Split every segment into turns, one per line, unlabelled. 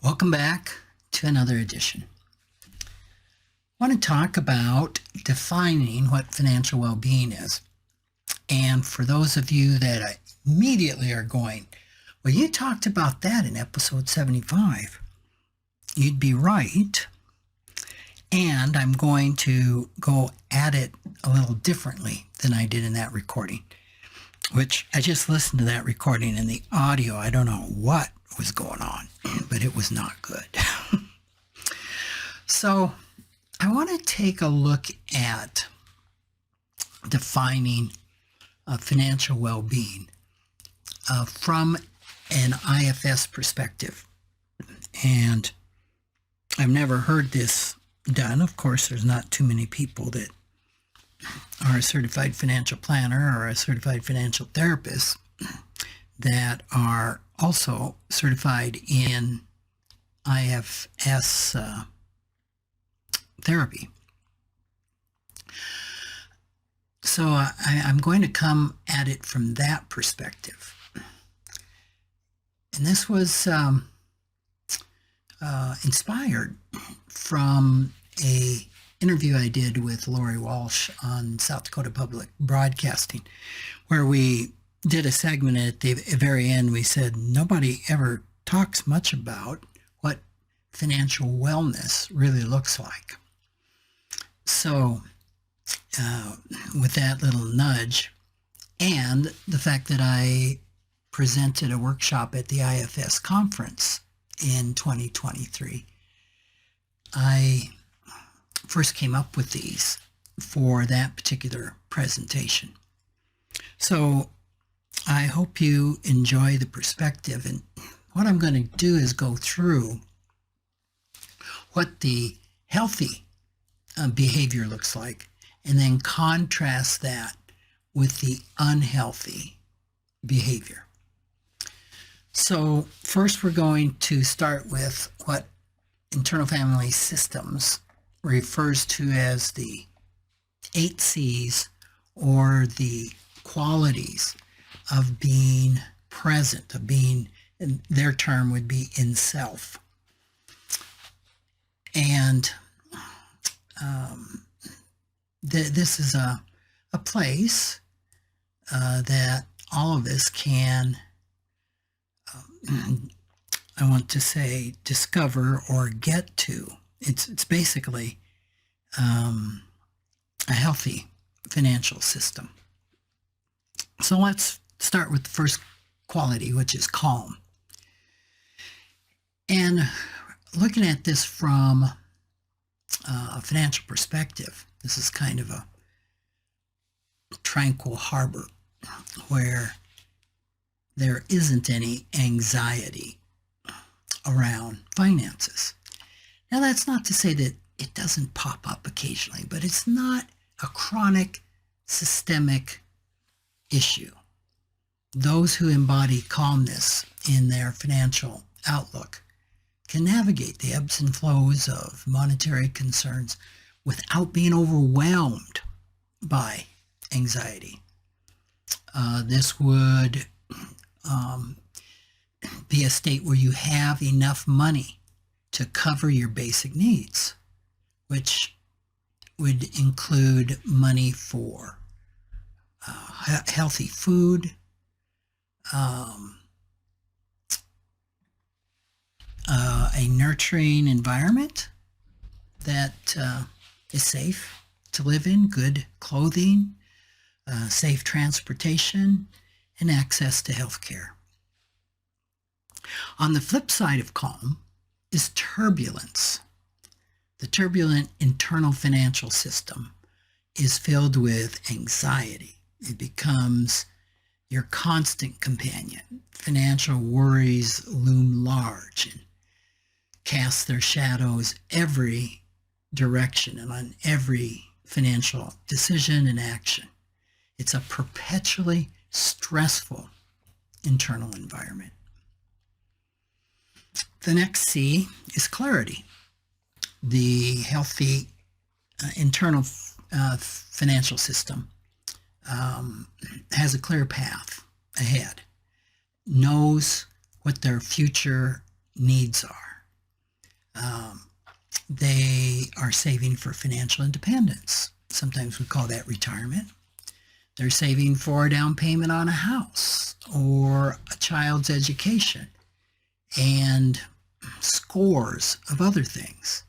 Welcome back to another edition. I want to talk about defining what financial well-being is. And for those of you that immediately are going, well, you talked about that in episode 75. You'd be right. And I'm going to go at it a little differently than I did in that recording, which I just listened to that recording and the audio, I don't know what was going on, but it was not good. So I want to take a look at defining financial well-being from an IFS perspective. And I've never heard this done. Of course, there's not too many people that are a certified financial planner or a certified financial therapist that are also certified in IFS therapy. So I'm going to come at it from that perspective. And this was inspired from a interview I did with Lori Walsh on South Dakota Public Broadcasting, where we did a segment at the very end. We said nobody ever talks much about what financial wellness really looks like. So with that little nudge and the fact that I presented a workshop at the IFS conference in 2023, I first came up with these for that particular presentation. So I hope you enjoy the perspective, and what I'm going to do is go through what the healthy behavior looks like and then contrast that with the unhealthy behavior. So first we're going to start with what Internal Family Systems refers to as the 8 C's, or the qualities of being present, of being, their term would be in self. And this is a place that all of us can, I want to say, discover or get to. It's basically a healthy financial system. So let's start with the first quality, which is calm. And looking at this from a financial perspective, this is kind of a tranquil harbor where there isn't any anxiety around finances. Now, that's not to say that it doesn't pop up occasionally, but it's not a chronic, systemic issue. Those who embody calmness in their financial outlook can navigate the ebbs and flows of monetary concerns without being overwhelmed by anxiety. This would be a state where you have enough money to cover your basic needs, which would include money for healthy food, a nurturing environment that is safe to live in, good clothing, safe transportation, and access to health care. On the flip side of calm is turbulence. The turbulent internal financial system is filled with anxiety. It becomes your constant companion. Financial worries loom large and cast their shadows every direction and on every financial decision and action. It's a perpetually stressful internal environment. The next C is clarity. The healthy internal financial system has a clear path ahead, knows what their future needs are, They are saving for financial independence. Sometimes we call that retirement. They're saving for a down payment on a house or a child's education and scores of other things.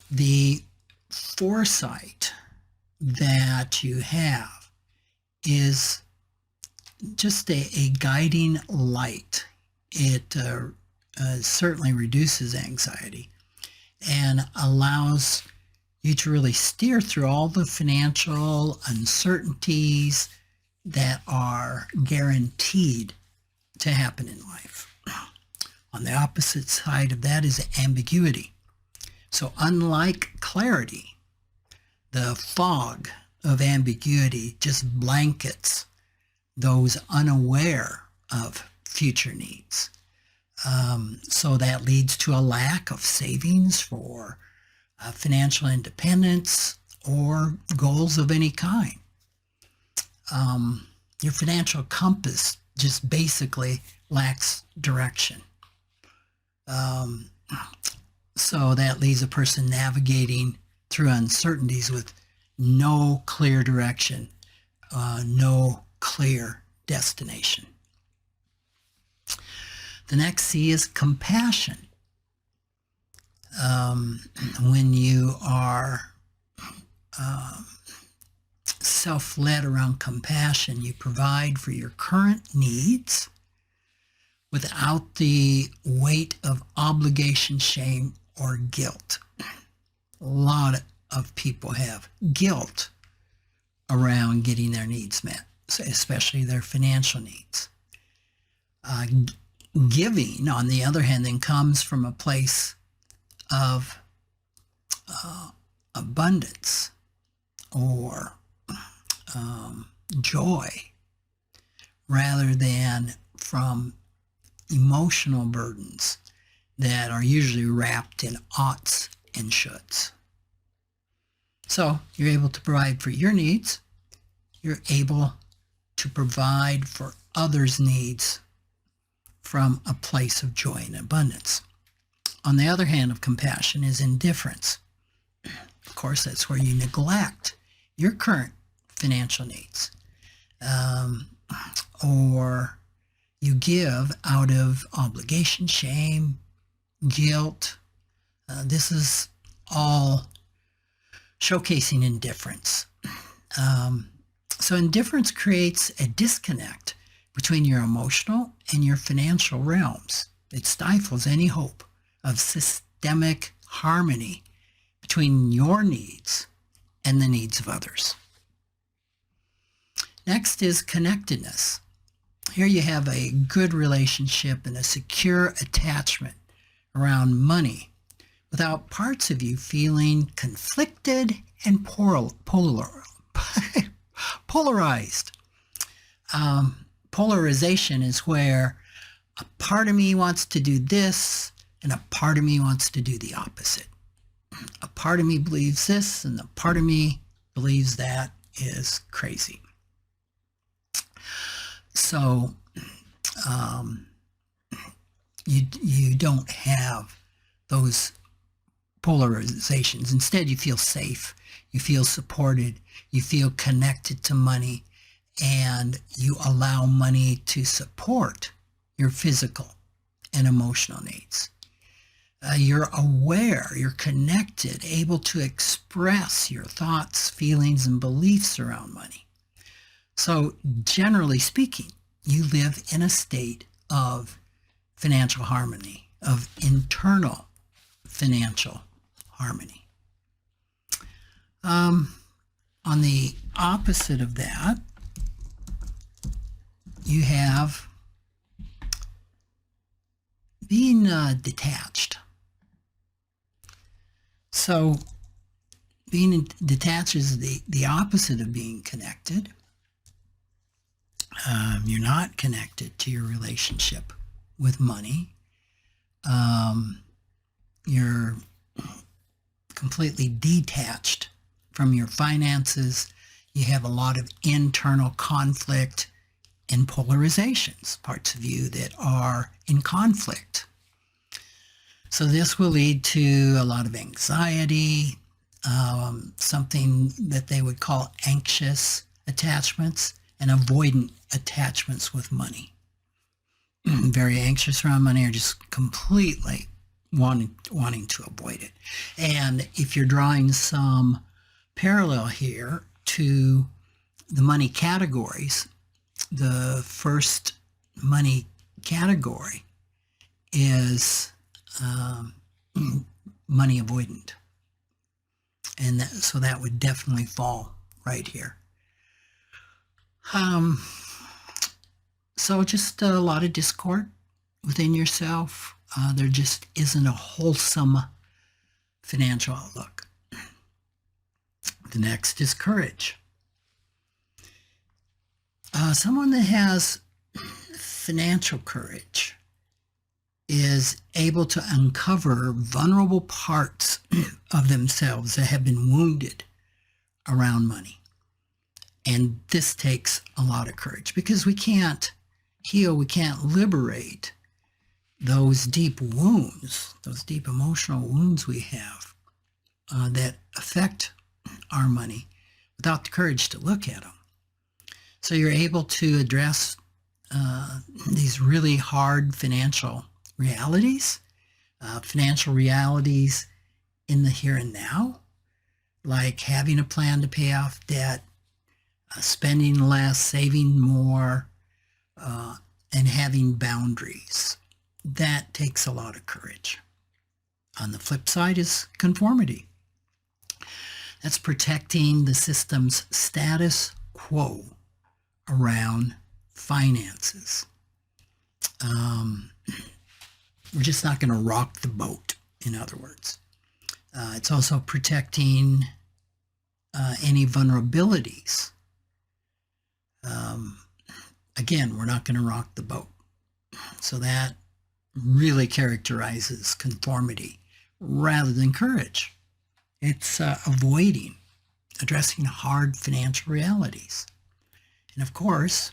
The foresight that you have is just a guiding light. It certainly reduces anxiety and allows you to really steer through all the financial uncertainties that are guaranteed to happen in life. On the opposite side of that is ambiguity. So unlike clarity, the fog of ambiguity just blankets those unaware of future needs. So that leads to a lack of savings for financial independence or goals of any kind. Your financial compass just basically lacks direction. So that leaves a person navigating through uncertainties with no clear direction, no clear destination. The next C is compassion. When you are self-led around compassion, you provide for your current needs without the weight of obligation, shame, or guilt. A lot of people have guilt around getting their needs met, especially their financial needs. Giving, on the other hand, then comes from a place of abundance or joy rather than from emotional burdens that are usually wrapped in oughts and shoulds. So you're able to provide for your needs. You're able to provide for others' needs from a place of joy and abundance. On the other hand of compassion is indifference. Of course, that's where you neglect your current financial needs, or you give out of obligation, shame, guilt. This is all showcasing indifference. So indifference creates a disconnect between your emotional and your financial realms. It stifles any hope of systemic harmony between your needs and the needs of others. Next is connectedness. Here you have a good relationship and a secure attachment around money without parts of you feeling conflicted and polarized. Polarization is where a part of me wants to do this and a part of me wants to do the opposite. A part of me believes this and a part of me believes that is crazy. So you don't have those polarizations. Instead, you feel safe, you feel supported, you feel connected to money, and you allow money to support your physical and emotional needs. You're aware, you're connected, able to express your thoughts, feelings, and beliefs around money. So generally speaking, you live in a state of financial harmony, of internal financial harmony. On the opposite of that, you have being detached. So being detached is the opposite of being connected. You're not connected to your relationship with money. You're completely detached from your finances. You have a lot of internal conflict and polarizations, parts of you that are in conflict. So this will lead to a lot of anxiety, something that they would call anxious attachments and avoidant attachments with money. Very anxious around money or just completely wanting to avoid it. And if you're drawing some parallel here to the money categories, the first money category is money avoidant. And so that would definitely fall right here. So just a lot of discord within yourself. There just isn't a wholesome financial outlook. The next is courage. Someone that has financial courage is able to uncover vulnerable parts of themselves that have been wounded around money. And this takes a lot of courage because we can't heal, we can't liberate those deep wounds, those deep emotional wounds we have that affect our money without the courage to look at them. So you're able to address these really hard financial realities in the here and now, like having a plan to pay off debt, spending less, saving more, and having boundaries. That takes a lot of courage. On the flip side is conformity. That's protecting the system's status quo around finances. We're just not going to rock the boat, in other words. It's also protecting any vulnerabilities. Again, we're not going to rock the boat. So that really characterizes conformity rather than courage. It's addressing hard financial realities. And of course,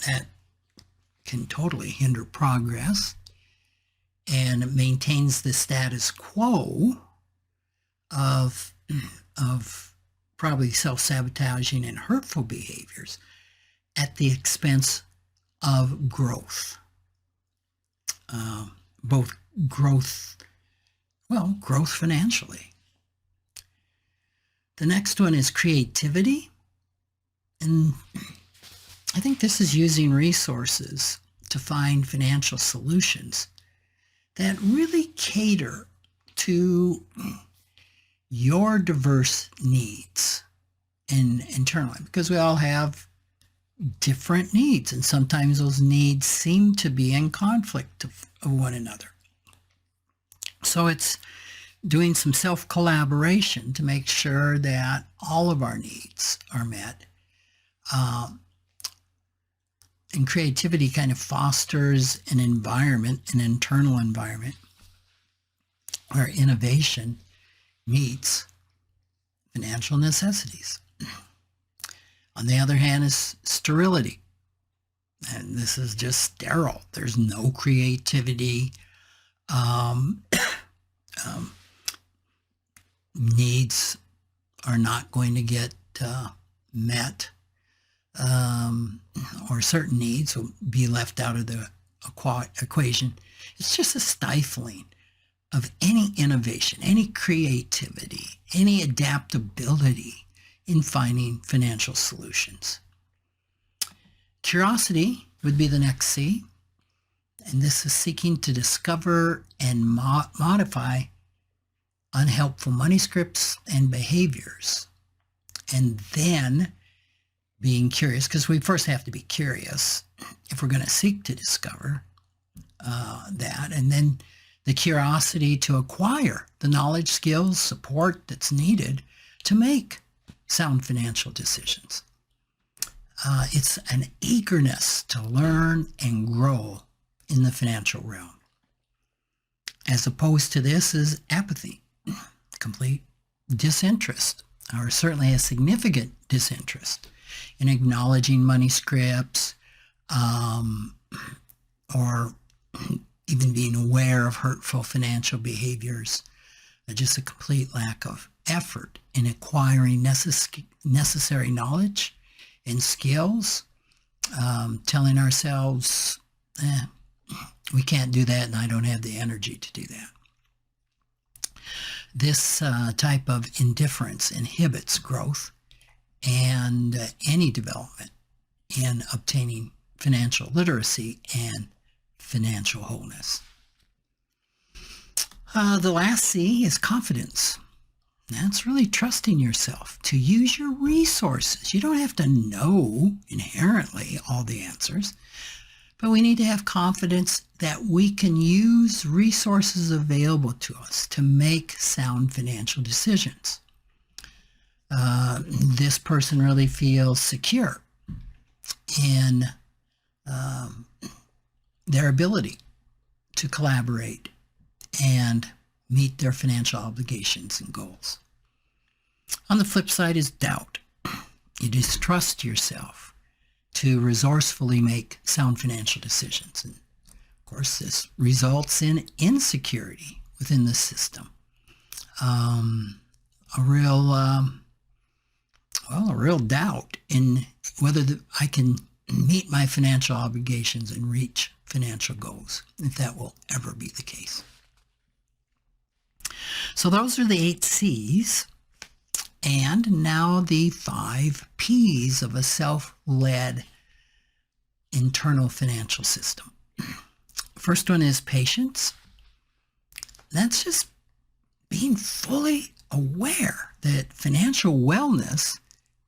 that can totally hinder progress and maintains the status quo of probably self-sabotaging and hurtful behaviors at the expense of growth. Both growth financially. The next one is creativity. And I think this is using resources to find financial solutions that really cater to your diverse needs internally, because we all have different needs, and sometimes those needs seem to be in conflict of one another. So it's doing some self-collaboration to make sure that all of our needs are met. And creativity kind of fosters an environment, an internal environment, where innovation meets financial necessities. On the other hand is sterility. And this is just sterile. There's no creativity. Needs are not going to get met. Or certain needs will be left out of the equation. It's just a stifling of any innovation, any creativity, any adaptability in finding financial solutions. Curiosity would be the next C, and this is seeking to discover and modify unhelpful money scripts and behaviors, and then being curious, because we first have to be curious if we're going to seek to discover that, and then the curiosity to acquire the knowledge, skills, support that's needed to make sound financial decisions. It's an eagerness to learn and grow in the financial realm. As opposed to this is apathy, complete disinterest, or certainly a significant disinterest in acknowledging money scripts, or even being aware of hurtful financial behaviors, just a complete lack of effort in acquiring necessary knowledge and skills, telling ourselves, we can't do that and I don't have the energy to do that. This type of indifference inhibits growth and any development in obtaining financial literacy and financial wholeness. The last C is confidence. That's really trusting yourself to use your resources. You don't have to know inherently all the answers, but we need to have confidence that we can use resources available to us to make sound financial decisions. This person really feels secure in their ability to collaborate and meet their financial obligations and goals. On the flip side is doubt. You distrust yourself to resourcefully make sound financial decisions. And of course, this results in insecurity within the system. A real doubt in whether I can meet my financial obligations and reach financial goals, if that will ever be the case. So those are the 8 C's, and now the 5 P's of a self-led internal financial system. First one is patience. That's just being fully aware that financial wellness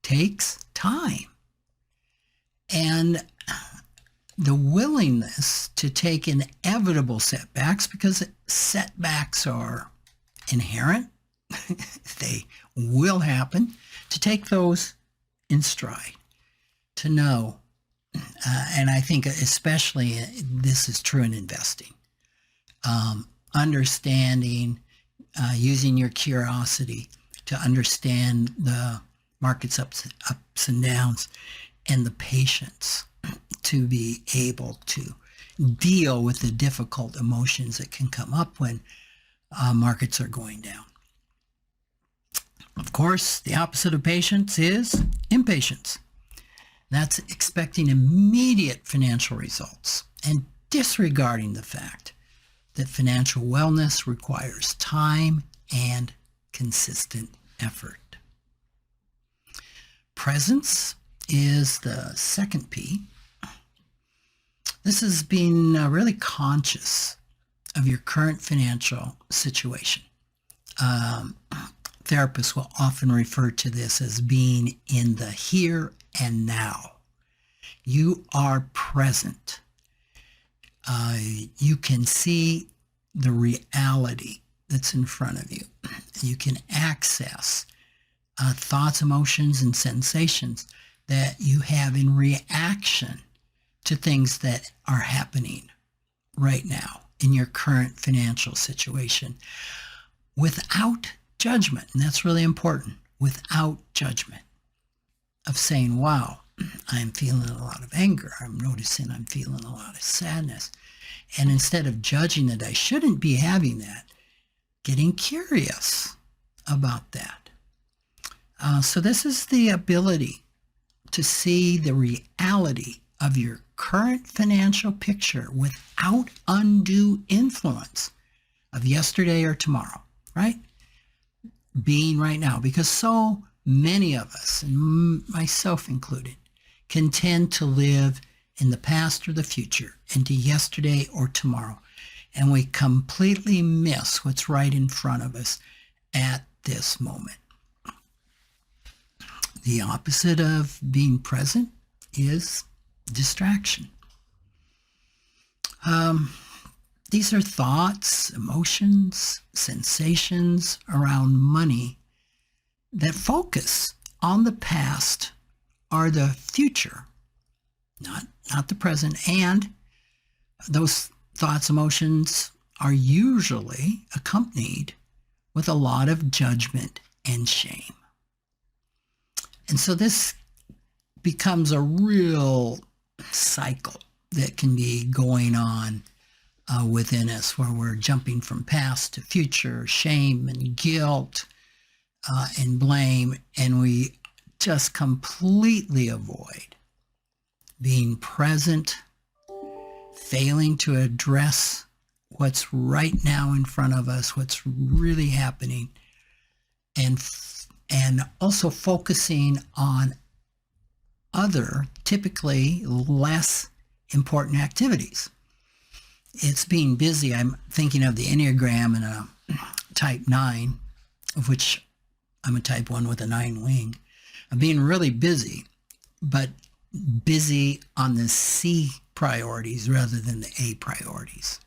takes time, and the willingness to take inevitable setbacks, because setbacks are inherent, they will happen, to take those in stride, to know, and I think especially this is true in investing, understanding, using your curiosity to understand the market's ups and downs, and the patience to be able to deal with the difficult emotions that can come up when markets are going down. Of course, the opposite of patience is impatience. That's expecting immediate financial results and disregarding the fact that financial wellness requires time and consistent effort. Presence is the second P. This is being really conscious of your current financial situation. Therapists will often refer to this as being in the here and now. You are present. You can see the reality that's in front of you. You can access thoughts, emotions, and sensations that you have in reaction to things that are happening right now in your current financial situation without judgment. And that's really important, without judgment of saying, wow, I'm feeling a lot of anger. I'm noticing I'm feeling a lot of sadness. And instead of judging that I shouldn't be having that, getting curious about that. So this is the ability to see the reality of your current financial picture without undue influence of yesterday or tomorrow, right? Being right now, because so many of us, and myself included, can tend to live in the past or the future, into yesterday or tomorrow, and we completely miss what's right in front of us at this moment. The opposite of being present is distraction. These are thoughts, emotions, sensations around money that focus on the past or the future, not the present. And those thoughts, emotions are usually accompanied with a lot of judgment and shame. And so this becomes a real cycle that can be going on within us, where we're jumping from past to future, shame and guilt and blame, and we just completely avoid being present, failing to address what's right now in front of us, what's really happening, and also focusing on other, typically less important activities. It's being busy. I'm thinking of the Enneagram and a type 9, of which I'm a type 1 with a 9 wing. I'm being really busy, but busy on the C priorities rather than the A priorities.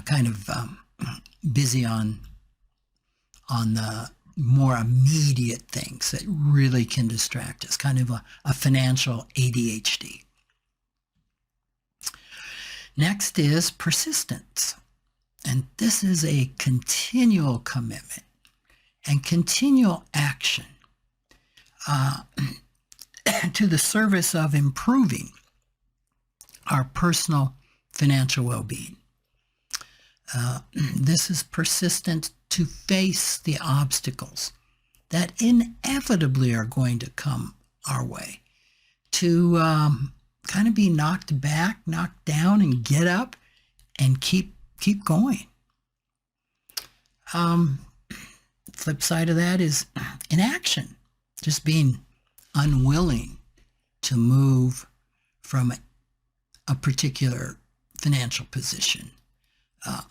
Kind of busy on the more immediate things that really can distract us, kind of a financial ADHD. Next is persistence. And this is a continual commitment and continual action to the service of improving our personal financial well-being. This is persistent to face the obstacles that inevitably are going to come our way, to kind of be knocked back, knocked down, and get up and keep going. Flip side of that is inaction, just being unwilling to move from a particular financial position,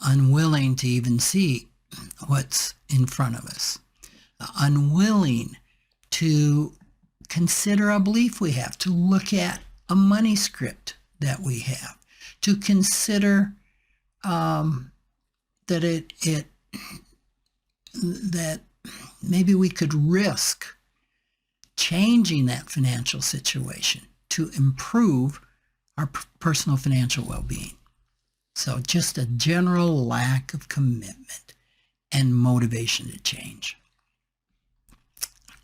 unwilling to even see what's in front of us, unwilling to consider a belief we have, to look at a money script that we have, to consider that maybe we could risk changing that financial situation to improve our personal financial well-being. So just a general lack of commitment and motivation to change.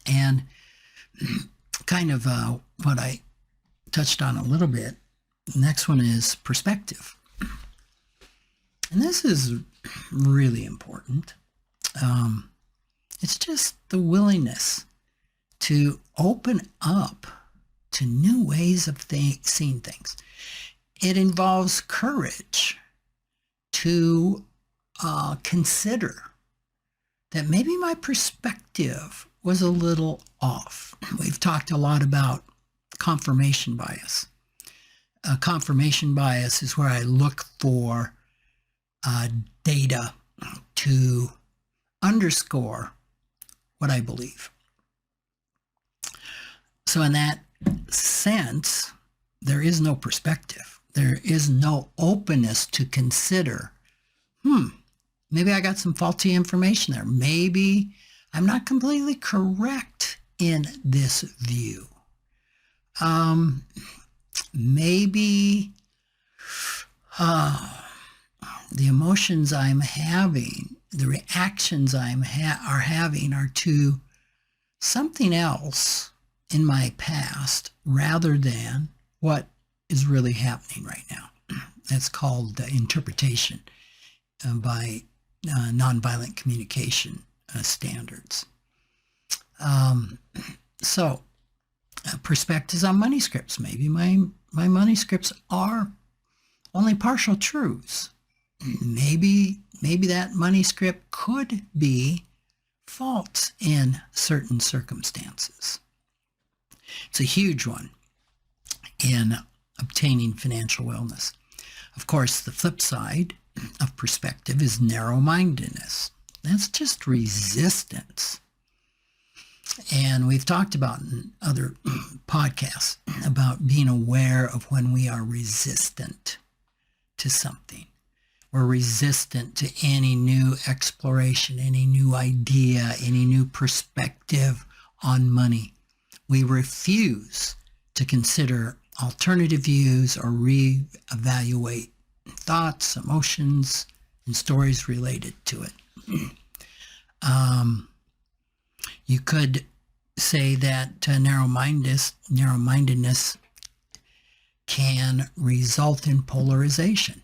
And kind of what I touched on a little bit, the next one is perspective. And this is really important. It's just the willingness to open up to new ways of seeing things. It involves courage to consider that maybe my perspective was a little off. We've talked a lot about confirmation bias. Confirmation bias is where I look for data to underscore what I believe. So in that sense, there is no perspective. There is no openness to consider, maybe I got some faulty information there. Maybe I'm not completely correct in this view. Maybe the emotions I'm having, the reactions are having are to something else in my past rather than what is really happening right now. That's called interpretation by nonviolent communication standards. So perspectives on money scripts. Maybe my money scripts are only partial truths. Maybe that money script could be false in certain circumstances. It's a huge one in obtaining financial wellness. Of course, the flip side of perspective is narrow-mindedness. That's just resistance. And we've talked about in other podcasts about being aware of when we are resistant to something. We're resistant to any new exploration, any new idea, any new perspective on money. We refuse to consider alternative views or reevaluate thoughts, emotions, and stories related to it. You could say that narrow-mindedness can result in polarization.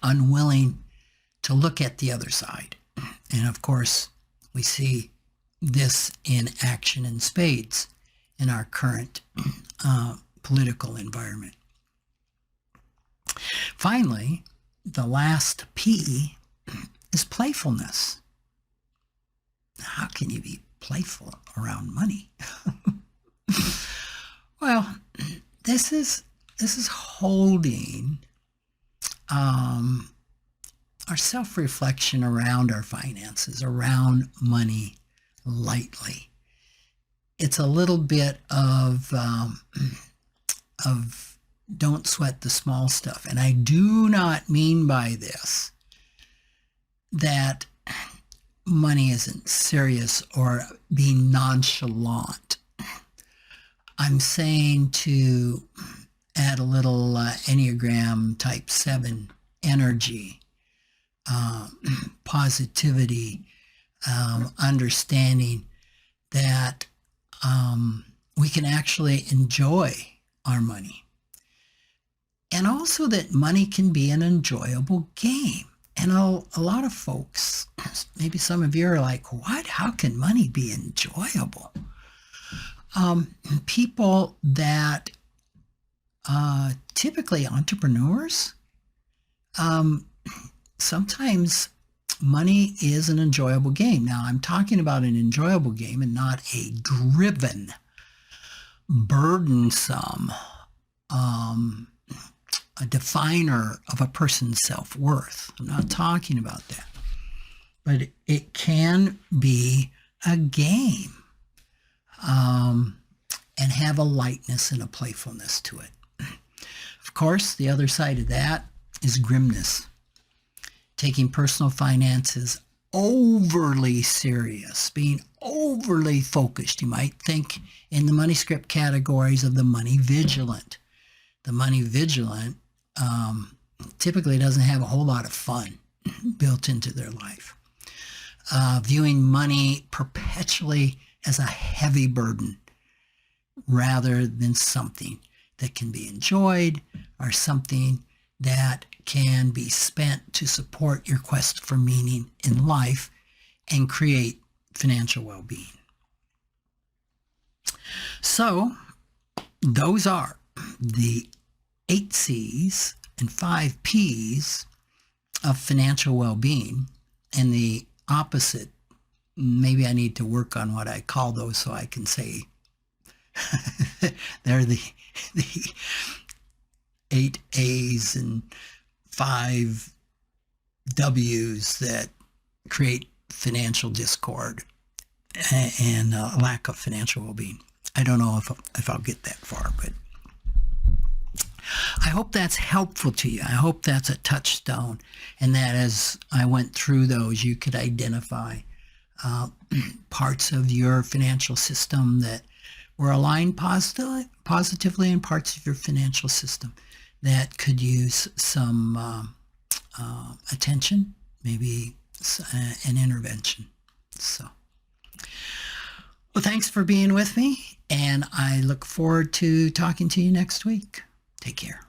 unwilling to look at the other side. And of course, we see this in action in spades in our current political environment. Finally, the last P is playfulness. How can you be playful around money? Well, this is holding our self-reflection around our finances, around money lightly. It's a little bit of don't sweat the small stuff. And I do not mean by this that money isn't serious or being nonchalant. I'm saying to add a little Enneagram type 7 energy, positivity, understanding that we can actually enjoy our money. And also that money can be an enjoyable game. And a lot of folks, maybe some of you are like, what? How can money be enjoyable? People that typically entrepreneurs, sometimes money is an enjoyable game. Now, I'm talking about an enjoyable game and not a driven, burdensome, a definer of a person's self-worth. I'm not talking about that. But it can be a game and have a lightness and a playfulness to it. Of course, the other side of that is grimness. Taking personal finances overly serious, being overly focused. You might think in the money script categories of the money vigilant. The money vigilant typically doesn't have a whole lot of fun built into their life. Viewing money perpetually as a heavy burden rather than something that can be enjoyed or something that can be spent to support your quest for meaning in life and create financial well-being. So those are the 8 C's and 5 P's of financial well-being. And the opposite, maybe I need to work on what I call those so I can say they're the 8 A's and 5 W's that create financial discord and a lack of financial well-being. I don't know if I'll get that far, but I hope that's helpful to you. I hope that's a touchstone, and that as I went through those, you could identify parts of your financial system that were aligned positively and parts of your financial system that could use some attention, maybe an intervention. So, well, thanks for being with me, and I look forward to talking to you next week. Take care.